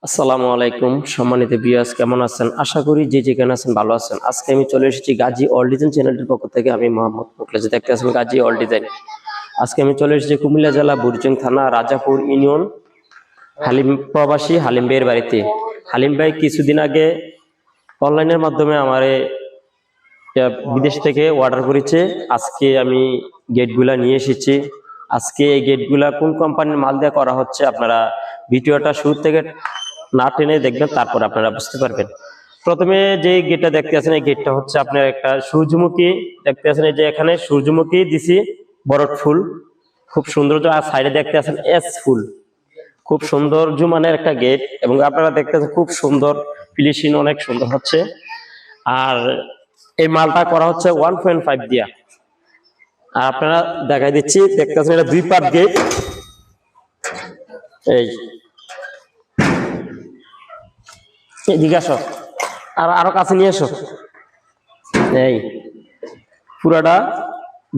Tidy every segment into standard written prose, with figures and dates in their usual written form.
আসসালামু আলাইকুম সম্মানিত ভিউয়ার্স, কেমন আছেন? আশা করি যে যেখানে আছেন ভালো আছেন। আজকে আমি চলে এসেছি গাজী অল ডিজাইন চ্যানেলটির পক্ষ থেকে। আমি মোহাম্মদ মুখলেস, দেখতে আছেন গাজী অল ডিজাইন। আজকে আমি চলে এসেছি কুমিল্লা জেলা বুড়িচং থানা রাজাপুর ইউনিয়ন হালিম প্রবাসী হালিম ভাইয়ের বাড়িতে। হালিম ভাই কিছুদিন আগে অনলাইনের মাধ্যমে আমারে বিদেশ থেকে অর্ডার করেছে। আজকে আমি গেটগুলা নিয়ে এসেছি। আজকে এই গেটগুলা কোন কোম্পানির মাল দিয়ে করা হচ্ছে আপনারা ভিডিওটা শুরু থেকে না টেনে দেখবেন, তারপর আপনারা বুঝতে পারবেন। প্রথমে যে গেটটা দেখতে আছেন, এই গেটটা হচ্ছে আপনার একটা সূর্যমুখী দেখতে আছেন। এই যে এখানে সূর্যমুখী দিছি, বড় ফুল, খুব সুন্দর। আর সাইডে দেখতে আছেন এস ফুল, খুব সুন্দর জুমানের একটা গেট। এবং আপনারা দেখতে আছেন খুব সুন্দর ফিনিশিং, অনেক সুন্দর হচ্ছে। আর এই মালটা করা হচ্ছে 1.5 দিয়া। আর আপনারা দেখাই দিচ্ছি, দেখতে আছেন এটা 2 পার্ট গেট। এই এদিকে আসো, আর আরো কাছে নিয়ে এসো। এই পুরাটা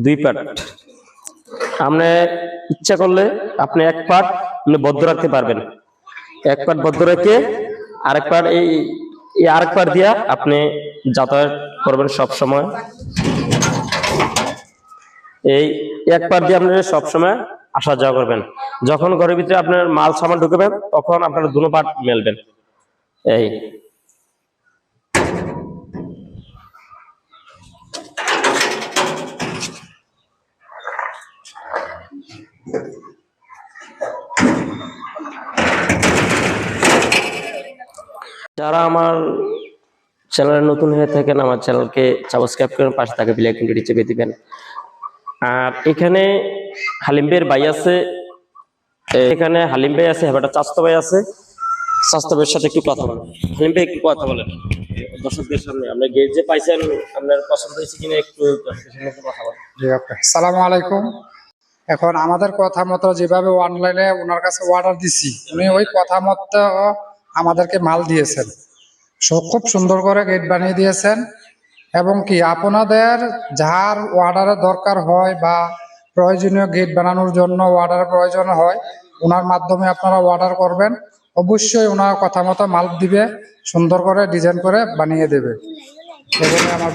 2 পার্ট। আপনি ইচ্ছা করলে আপনি 1 পার্ট বদ্ধ রাখতে পারবেন। 1 পার্ট বদ্ধ রেখে আরেক পার্ট এই আরেক পার্ট দিয়া আপনি যাতায়াত করবেন সব সময়। এই 1 পার্ট দিয়ে আপনি সব সময় আসা যাওয়া করবেন। যখন ঘরের ভিতরে আপনার মাল সামান ঢুকবেন তখন আপনারা দুটো পার্ট মেলবেন। এই যারা আমার চ্যানেলে নতুন হয়ে থাকেন, আমার চ্যানেলকে সাবস্ক্রাইব করেন, পাশে থাকা বেল আইকনটি চেপে দিবেন। আর এখানে হালিম ভাইয়ের ভাই আছে, এখানে হালিম ভাই আছে, হেবাটা চাস্তো ভাই আছে। চাস্তো ভাইয়ের সাথে একটু কথা বলেন। হালিম ভাই একটু কথা বলেন দর্শকদের সামনে। আপনার গেট যে পাইছেন, আপনার পছন্দ হয়েছে কিনা একটু দর্শকদের সামনে কথা বলেন। জি ওকে, আসসালামু আলাইকুম। এখন আমাদের কথা মতো যেভাবে অনলাইনে ওনার কাছে অর্ডার দিছি, উনি ওই কথা মতো আমাদেরকে মাল দিয়েছেন। খুব সুন্দর করে গেট বানিয়ে দিয়েছেন। এবং কি আপনাদের যার অর্ডারের দরকার হয় বা প্রয়োজনীয় গেট বানানোর জন্য অর্ডারের প্রয়োজন হয়, ওনার মাধ্যমে আপনারা অর্ডার করবেন। অবশ্যই ওনার কথা মতো মাল দিবে, সুন্দর করে ডিজাইন করে বানিয়ে দেবে। এগুলো আমার